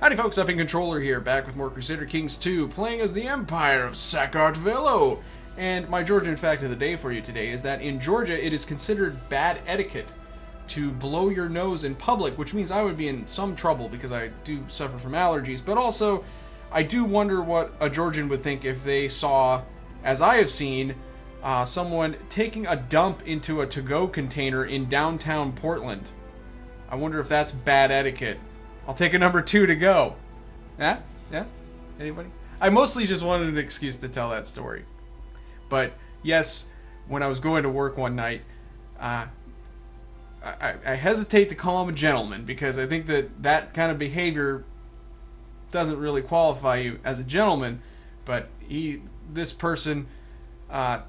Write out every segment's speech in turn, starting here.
Howdy folks, Effing Controller here, back with more Crusader Kings 2, playing as the Empire of Sakartvelo. And my Georgian fact of the day for you today is that in Georgia it is considered bad etiquette to blow your nose in public, which means I would be in some trouble because I do suffer from allergies, but also I do wonder what a Georgian would think if they saw, as I have seen, someone taking a dump into a to-go container in downtown Portland. I wonder if that's bad etiquette. I'll take a number 2 to go. Yeah? Yeah? Anybody? I mostly just wanted an excuse to tell that story. But, yes, when I was going to work one night, I hesitate to call him a gentleman because I think that kind of behavior doesn't really qualify you as a gentleman. But this person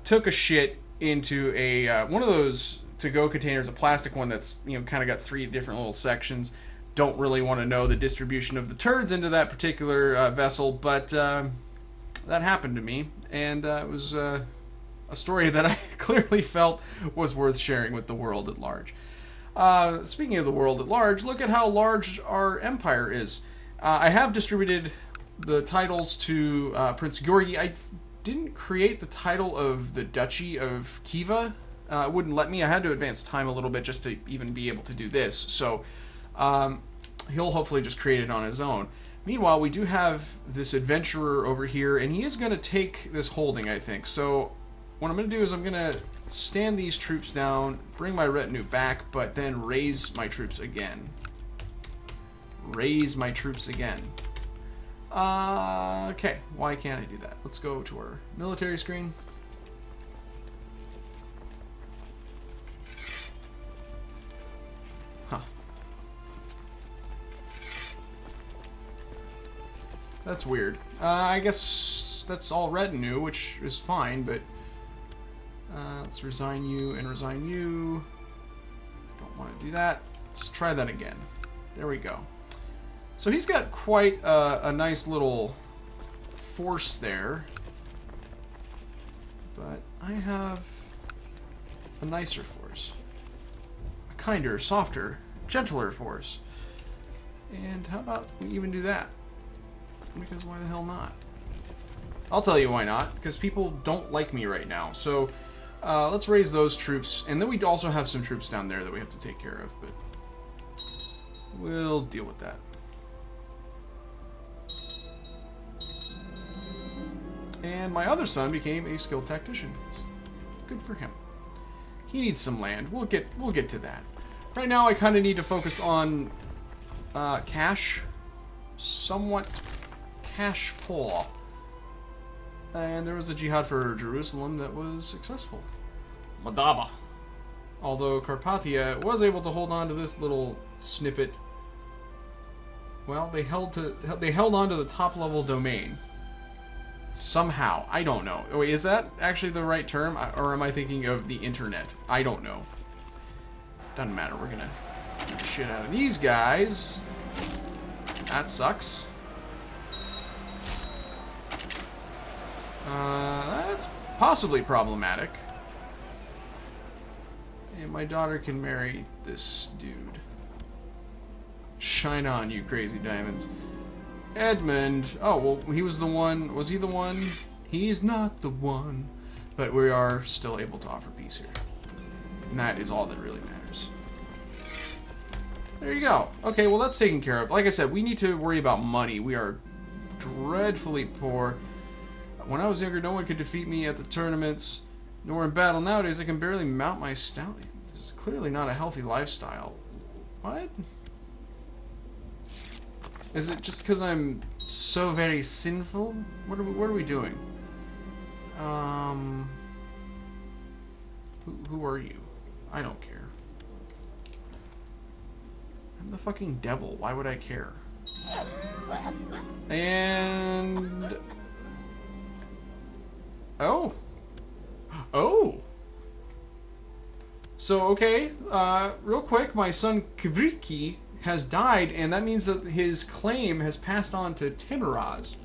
took a shit into a one of those to-go containers, a plastic one that's kind of got 3 different little sections. Don't really want to know the distribution of the turds into that particular vessel, but that happened to me, and it was a story that I clearly felt was worth sharing with the world at large. Speaking of the world at large, look at how large our empire is. I have distributed the titles to Prince Georgi. I didn't create the title of the Duchy of Khiva. It wouldn't let me. I had to advance time a little bit just to even be able to do this, so he'll hopefully just create it on his own. Meanwhile, we do have this adventurer over here, and he is going to take this holding, I think. So what I'm going to do is I'm going to stand these troops down, bring my retinue back, but then raise my troops again. Raise my troops again. Okay, why can't I do that? Let's go to our military screen. That's weird. I guess that's all retinue, which is fine, but let's resign you and resign you. Don't want to do that. Let's try that again. There we go. So he's got quite a nice little force there, but I have a nicer force. A kinder, softer, gentler force. And how about we even do that? Because why the hell not? I'll tell you why not. Because people don't like me right now. So let's raise those troops. And then we also have some troops down there that we have to take care of. But we'll deal with that. And my other son became a skilled tactician. It's good for him. He needs some land. We'll get to that. Right now I kind of need to focus on cash. Somewhat cash poor. And there was a jihad for Jerusalem that was successful. Madaba. Although Carpathia was able to hold on to this little snippet. Well, they held on to the top level domain. Somehow. I don't know. Wait, is that actually the right term? Or am I thinking of the internet? I don't know. Doesn't matter. We're gonna get the shit out of these guys. That sucks. That's possibly problematic. And my daughter can marry this dude. Shine on, you crazy diamonds. Edmund. Oh, well, he was the one. Was he the one? He's not the one. But we are still able to offer peace here. And that is all that really matters. There you go. Okay, well, that's taken care of. Like I said, we need to worry about money. We are dreadfully poor. When I was younger, no one could defeat me at the tournaments, nor in battle. Nowadays, I can barely mount my stallion. This is clearly not a healthy lifestyle. What? Is it just because I'm so very sinful? What are we doing? Who are you? I don't care. I'm the fucking devil. Why would I care? And... Oh. So, okay. Real quick, my son Kvriki has died, and that means that his claim has passed on to Timiraz,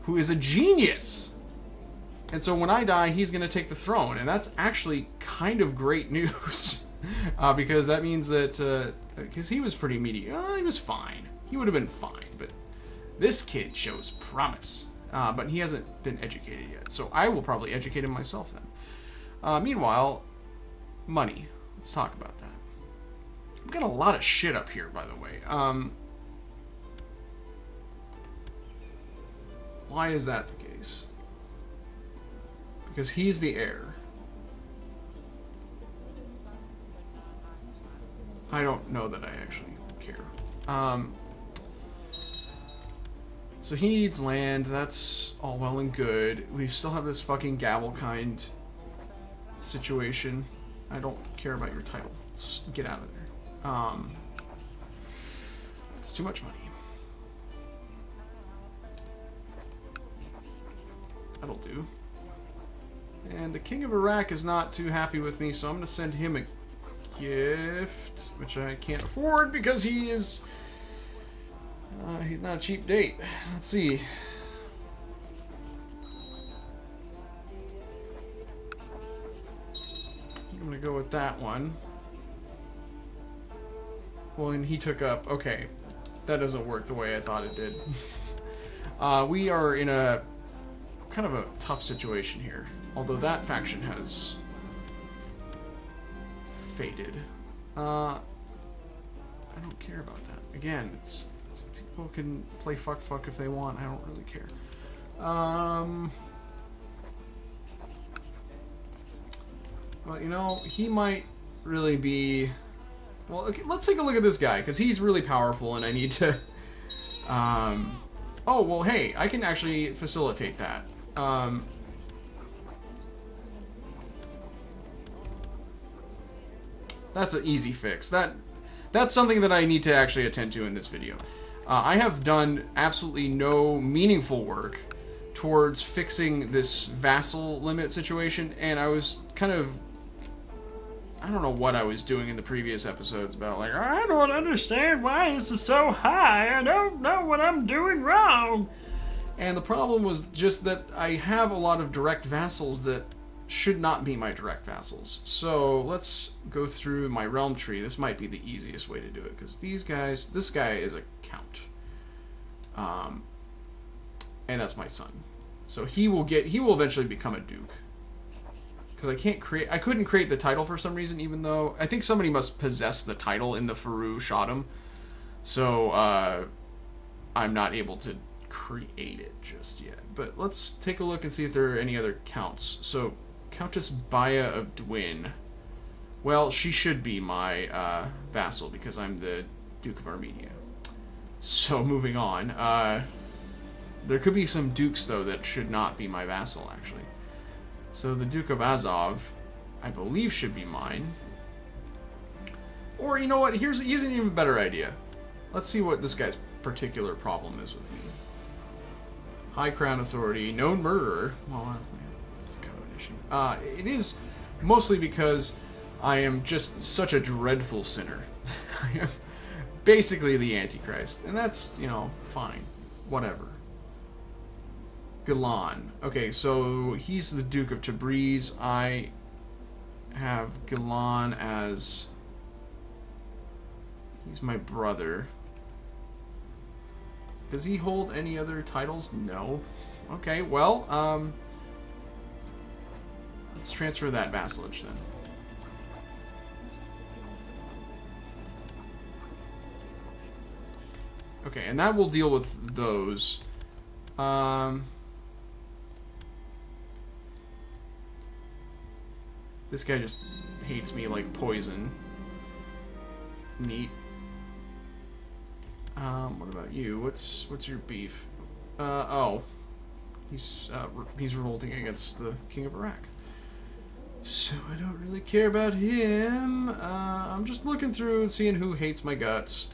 who is a genius. And so when I die, he's going to take the throne, and that's actually kind of great news. Because that means that... Because he was pretty mediocre. He was fine. He would have been fine, but This kid shows promise. But he hasn't been educated yet. So I will probably educate him myself then. Meanwhile, money. Let's talk about that. We've got a lot of shit up here, by the way. Why is that the case? Because he's the heir. I don't know that I actually care. So he needs land. That's all well and good. We still have this fucking gavel kind situation. I don't care about your title. Just get out of there. It's too much money. That'll do. And the King of Iraq is not too happy with me, so I'm going to send him a gift, which I can't afford because he is... he's not a cheap date. Let's see. I'm going to go with that one. Well, and he took up... Okay. That doesn't work the way I thought it did. We are in a... kind of a tough situation here. Although that faction has... faded. I don't care about that. Again, it's... people can play fuck if they want. I don't really care. Well, you know, he might really be... Well, okay, let's take a look at this guy, because he's really powerful, and I need to... Oh, well, hey, I can actually facilitate that. That's an easy fix. That's something that I need to actually attend to in this video. I have done absolutely no meaningful work towards fixing this vassal limit situation, and I was kind of... I don't know what I was doing in the previous episodes about, like, I don't understand why this is so high. I don't know what I'm doing wrong. And the problem was just that I have a lot of direct vassals that should not be my direct vassals. So let's go through my realm tree. This might be the easiest way to do it, because these guys, this guy is a count. And that's my son. So he will eventually become a duke. Because I couldn't create the title for some reason, even though I think somebody must possess the title in the Faru Shadam. So I'm not able to create it just yet. But let's take a look and see if there are any other counts. So Countess Baya of Dwin. Well, she should be my vassal because I'm the Duke of Armenia. So moving on. There could be some dukes, though, that should not be my vassal, actually. So the Duke of Azov, I believe, should be mine. Or, you know what? Here's an even better idea. Let's see what this guy's particular problem is with me. High Crown Authority, known murderer. Well, that's kind of an issue. It is mostly because I am just such a dreadful sinner. I am basically the Antichrist. And that's, you know, fine. Whatever. Galan. Okay, so he's the Duke of Tabriz. I have Galan as... He's my brother. Does he hold any other titles? No. Okay, well, let's transfer that vassalage then. Okay, and that will deal with those. This guy just hates me like poison. Neat. What about you? What's your beef? Oh. He's revolting against the King of Iraq. So I don't really care about him. I'm just looking through and seeing who hates my guts.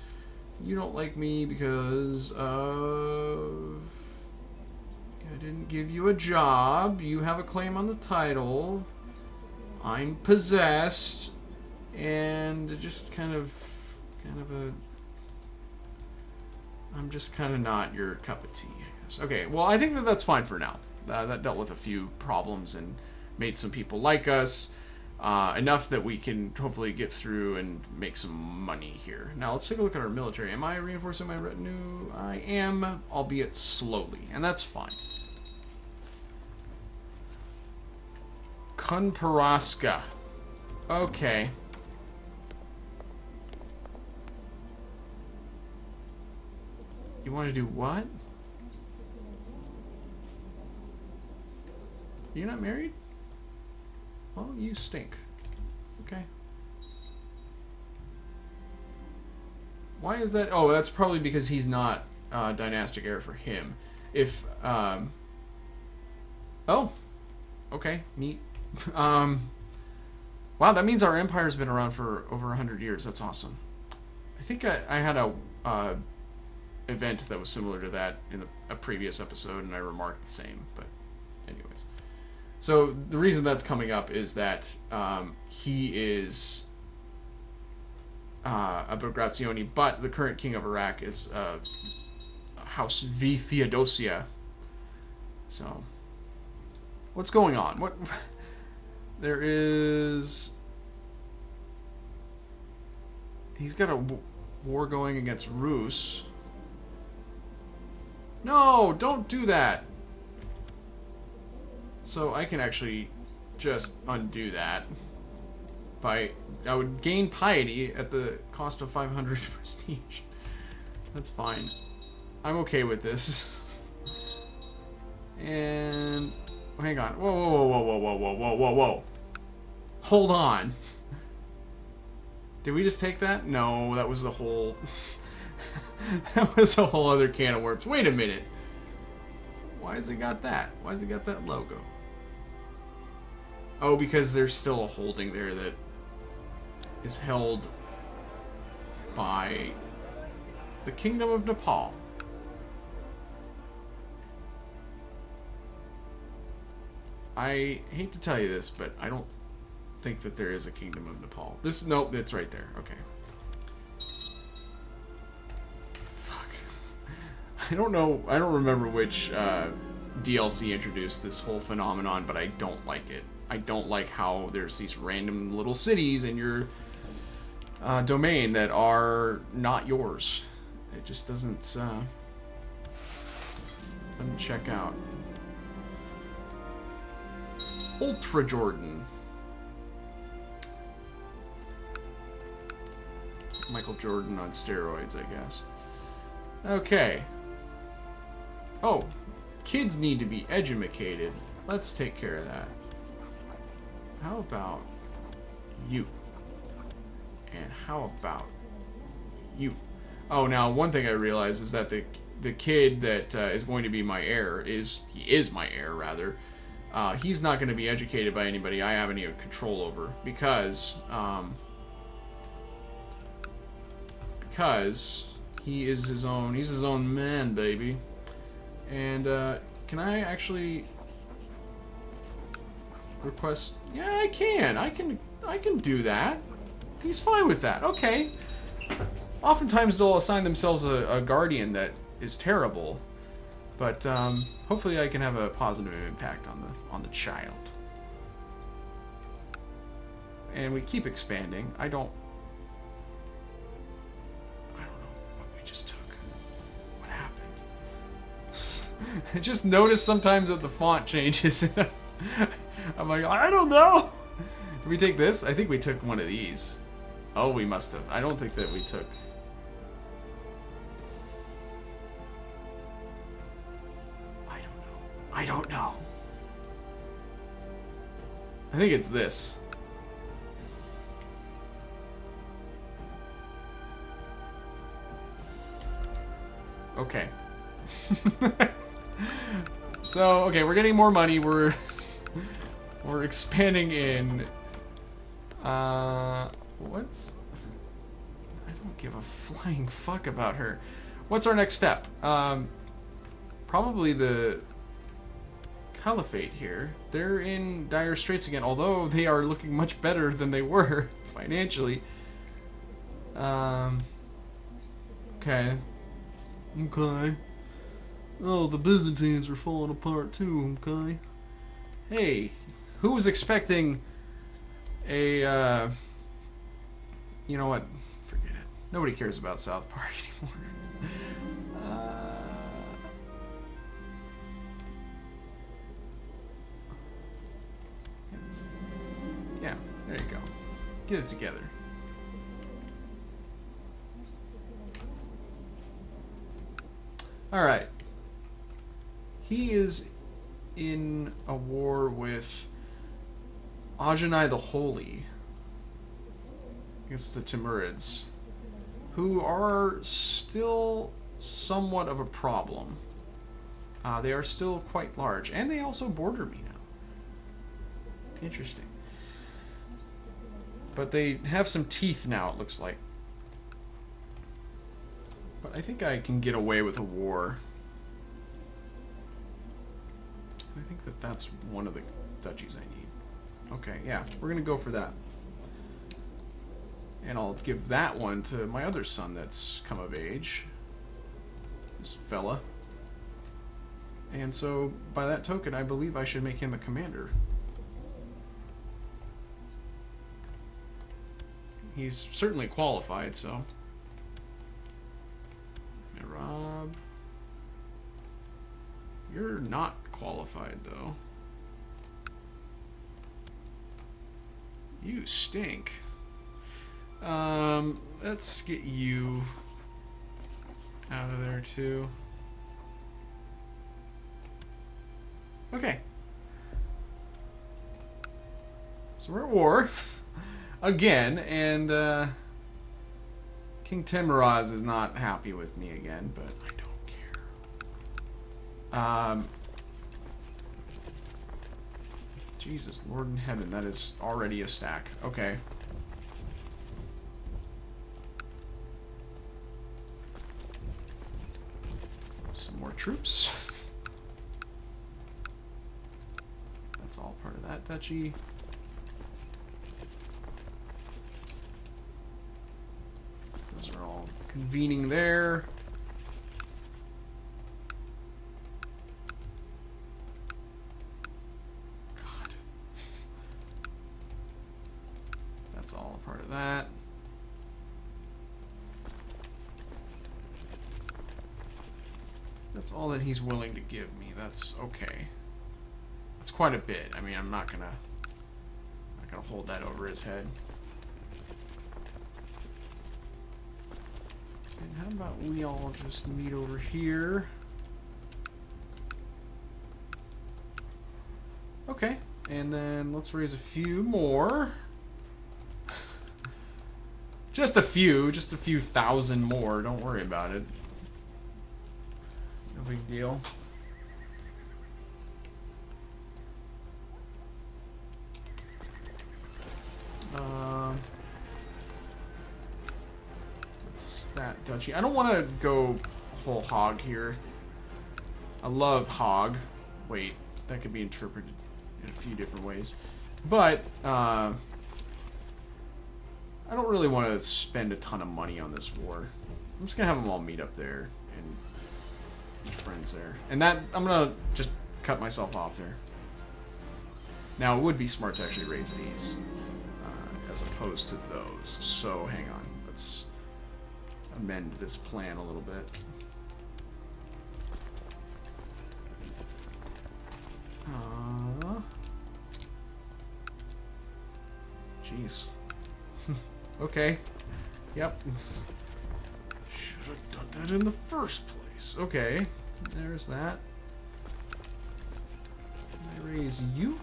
You don't like me because of... I didn't give you a job. You have a claim on the title. I'm possessed. And just kind of a... I'm just kind of not your cup of tea, I guess. Okay, well, I think that's fine for now. That dealt with a few problems and made some people like us. enough that we can hopefully get through and make some money here. Now let's take a look at our military. Am I reinforcing my retinue? I am, albeit slowly, and that's fine. Kunparaska. Okay. You want to do what? You're not married? Well, you stink. Okay. Why is that? Oh, that's probably because he's not dynastic heir for him. If, oh. Okay, neat. Wow, that means our empire's been around for over 100 years. That's awesome. I think I had a event that was similar to that in a previous episode, and I remarked the same, but anyways. So the reason that's coming up is that he is a Bagrazioni, but the current king of Iraq is House V. Theodosia. So, what's going on? What there is? He's got a war going against Rus. No, don't do that. So I can actually just undo that. I would gain piety at the cost of 500 prestige. That's fine. I'm okay with this. And hang on. Whoa, whoa, whoa, whoa, whoa, whoa, whoa, whoa, whoa. Hold on. Did we just take that? No, that was the whole... that was a whole other can of worms. Wait a minute. Why has it got that? Why has it got that logo? Oh, because there's still a holding there that is held by the Kingdom of Nepal. I hate to tell you this, but I don't think that there is a Kingdom of Nepal. Nope, it's right there. Okay. Fuck. I don't know. I don't remember which DLC introduced this whole phenomenon, but I don't like it. I don't like how there's these random little cities in your domain that are not yours. It just doesn't check out. Ultra Jordan. Michael Jordan on steroids, I guess. Okay. Oh, kids need to be educated. Let's take care of that. How about you? And how about you? Oh, now one thing I realized is that the kid that is going to be my heir is my heir rather. He's not going to be educated by anybody I have any control over because he's his own man, baby. And can I actually request? Yeah, I can do that. He's fine with that. Okay. Oftentimes they'll assign themselves a guardian that is terrible, but hopefully I can have a positive impact on the child. And we keep expanding. I don't know what we just took. What happened? I just noticed sometimes that the font changes. I'm like, I don't know. Did we take this? I think we took one of these. Oh, we must have. I don't think that we took... I don't know. I think it's this. Okay. So, okay, we're getting more money. We're expanding in... What's... I don't give a flying fuck about her. What's our next step? Probably the Caliphate here. They're in dire straits again, although they are looking much better than they were financially. Okay. Okay. Oh, the Byzantines are falling apart too, okay? Hey, who was expecting a you know what? Forget it. Nobody cares about South Park anymore. Yeah, there you go. Get it together. Alright. He is in a war with Agenai the Holy against the Timurids, who are still somewhat of a problem. They are still quite large, and they also border me now. Interesting. But they have some teeth now, it looks like. But I think I can get away with a war. I think that that's one of the duchies I need. Okay, yeah, we're going to go for that. And I'll give that one to my other son that's come of age. This fella. And so, by that token, I believe I should make him a commander. He's certainly qualified, so... Rob... You're not qualified, though. You stink. Let's get you out of there, too. Okay. So we're at war. Again, and, King Timoraz is not happy with me again, but I don't care. Jesus, Lord in heaven, that is already a stack. Okay. Some more troops. That's all part of that duchy. Those are all convening there. God. That's all a part of that. That's all that he's willing to give me. That's okay. That's quite a bit. I mean, I'm not gonna hold that over his head. And how about we all just meet over here? Okay, and then let's raise a few more. Just a few thousand more. Don't worry about it. No big deal. That's that duchy. I don't want to go whole hog here. I love hog. Wait, that could be interpreted in a few different ways. But, I don't really want to spend a ton of money on this war. I'm just going to have them all meet up there and be friends there. And that, I'm going to just cut myself off there. Now, it would be smart to actually raise these as opposed to those. So, hang on. Let's amend this plan a little bit. Jeez. Okay. Yep. Should have done that in the first place. Okay. There's that. Can I raise you?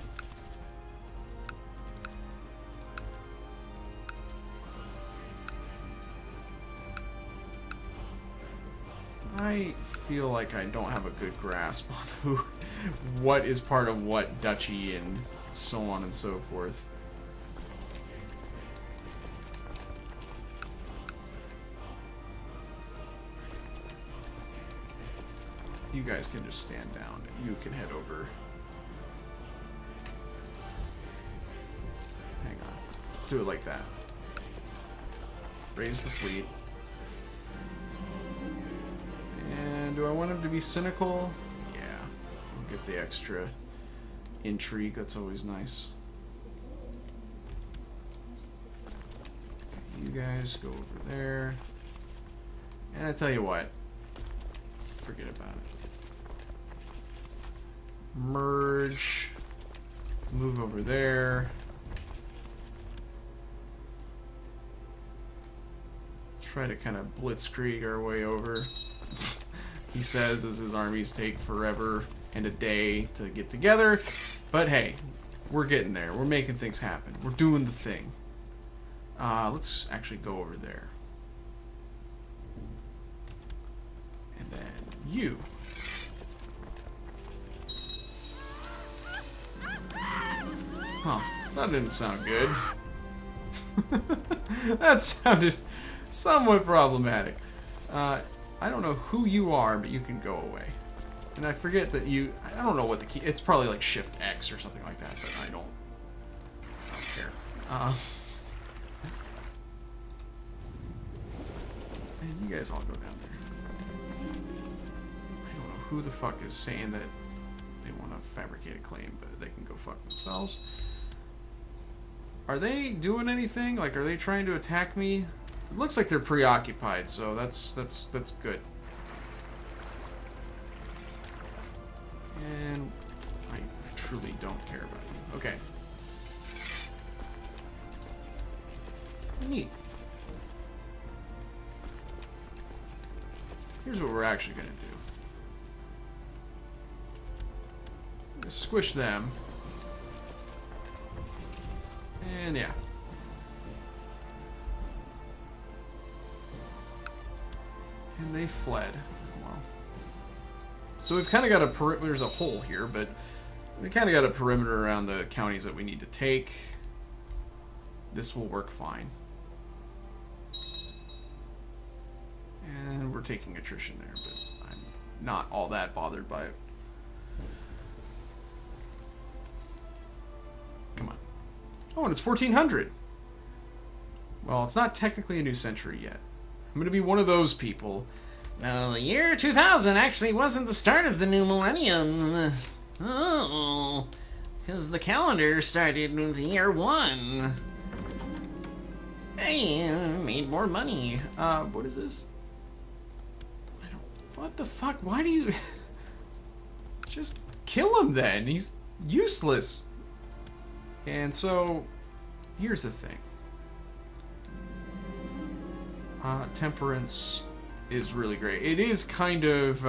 I feel like I don't have a good grasp on what is part of what duchy and so on and so forth. You guys can just stand down. You can head over. Hang on. Let's do it like that. Raise the fleet. And do I want him to be cynical? Yeah. I'll get the extra intrigue. That's always nice. guys go over there. And I tell you what, forget about it. Merge. Move over there. Try to kind of blitzkrieg our way over. He says as his armies take forever and a day to get together. But hey, we're getting there. We're making things happen. We're doing the thing. Let's actually go over there. And then you. Huh. That didn't sound good. That sounded somewhat problematic. I don't know who you are, but you can go away. And I forget that you... I don't know what the key... It's probably like Shift X or something like that, but I don't care. And you guys all go down there. I don't know who the fuck is saying that they want to fabricate a claim, but they can go fuck themselves. Are they doing anything? Like, are they trying to attack me? It looks like they're preoccupied, so that's good. And I truly don't care about you. Okay. Neat. Here's what we're actually going to do. Squish them. And yeah. And they fled. Well. So we've kind of got a perimeter. There's a hole here, but we kind of got a perimeter around the counties that we need to take. This will work fine. And we're taking attrition there, but I'm not all that bothered by it. Come on. Oh, and it's 1400. Well, it's not technically a new century yet. I'm going to be one of those people. No, the year 2000 actually wasn't the start of the new millennium. Oh, because the calendar started with the year 1. Hey, made more money. What is this? I don't... What the fuck? Why do you... Just kill him then. He's useless. And so, here's the thing. Temperance is really great. It is kind of...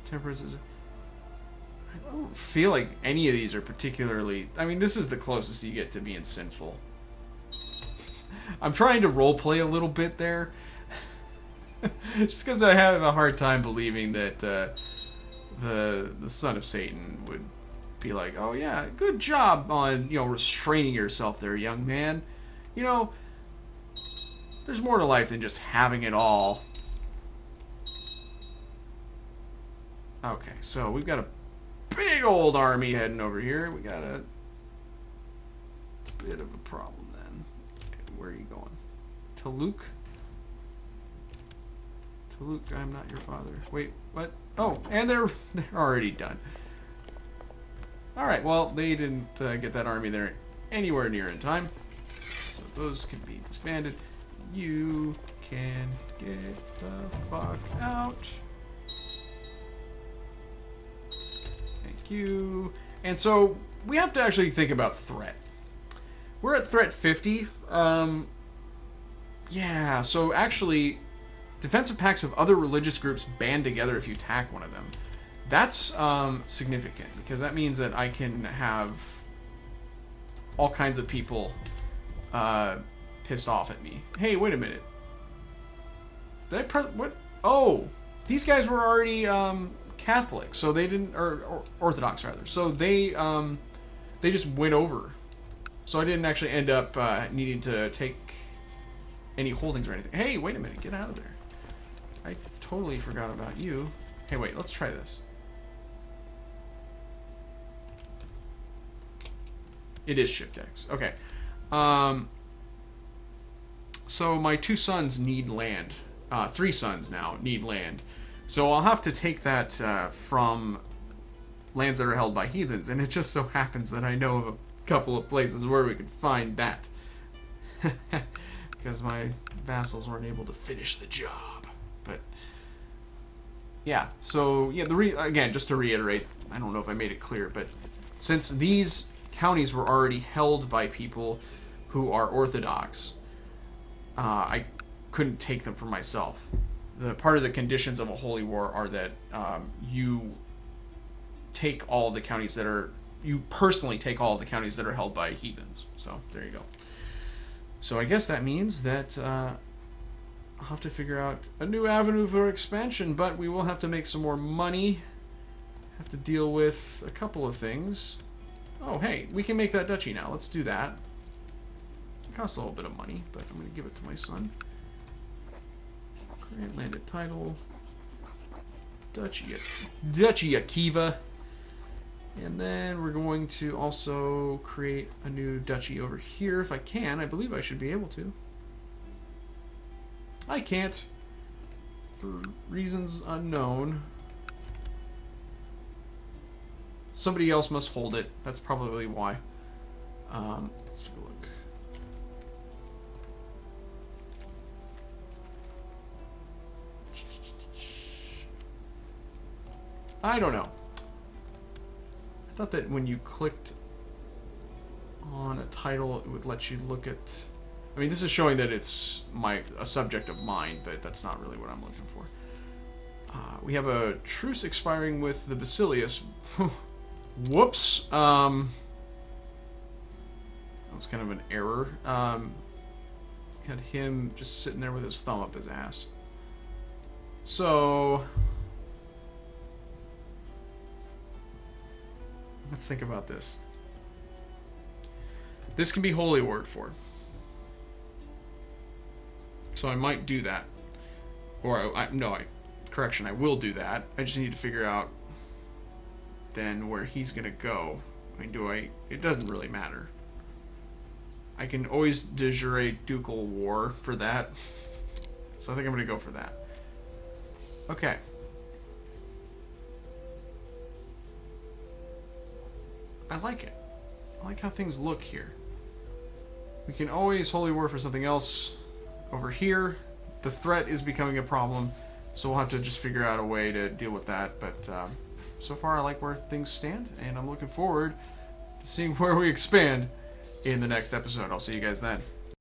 Temperance is... I don't feel like any of these are particularly... I mean, this is the closest you get to being sinful. I'm trying to roleplay a little bit there. Just because I have a hard time believing that the son of Satan would be like, oh yeah, good job on, restraining yourself there, young man. There's more to life than just having it all. Okay, so we've got a big old army heading over here. We got a bit of a problem then. Okay, where are you going? Taluk? Taluk, I'm not your father. Wait, what? Oh, and they're already done. Alright, well, they didn't get that army there anywhere near in time. So those can be disbanded. You can get the fuck out. Thank you. And so we have to actually think about threat. We're at threat 50. Yeah, so actually, defensive pacts of other religious groups band together if you attack one of them. That's significant, because that means that I can have all kinds of people pissed off at me. Hey, wait a minute. Did I what? Oh, these guys were already Catholic, so they didn't, or Orthodox rather. So they just went over. So I didn't actually end up needing to take any holdings or anything. Hey, wait a minute, get out of there. I totally forgot about you. Hey, wait, let's try this. It is Shift X. Okay. So my two sons need land. 3 sons now need land. So I'll have to take that from lands that are held by heathens, and it just so happens that I know of a couple of places where we could find that. Because my vassals weren't able to finish the job. But yeah, so yeah, again, just to reiterate, I don't know if I made it clear, but since these counties were already held by people who are Orthodox, I couldn't take them for myself. The part of the conditions of a holy war are that you take all the counties that are, you personally take all the counties that are held by heathens. So there you go. So I guess that means that I'll have to figure out a new avenue for expansion, but we will have to make some more money. Have to deal with a couple of things. Oh, hey, we can make that duchy now. Let's do that. It costs a little bit of money, but I'm going to give it to my son. Grant landed title. Duchy Akiva. And then we're going to also create a new duchy over here if I can. I believe I should be able to. I can't. For reasons unknown. Somebody else must hold it. That's probably why. Let's take a look. I don't know. I thought that when you clicked on a title, it would let you look at... I mean, this is showing that it's a subject of mine, but that's not really what I'm looking for. We have a truce expiring with the Basilius. Whoops. That was kind of an error. Had him just sitting there with his thumb up his ass. So... let's think about this. This can be holy word for. So I might do that. Or, correction, I will do that. I just need to figure out then where he's going to go. I mean, it doesn't really matter. I can always de jure ducal war for that. So I think I'm going to go for that. Okay. I like it. I like how things look here. We can always holy war for something else over here. The threat is becoming a problem, so we'll have to just figure out a way to deal with that. But so far, I like where things stand, and I'm looking forward to seeing where we expand in the next episode. I'll see you guys then.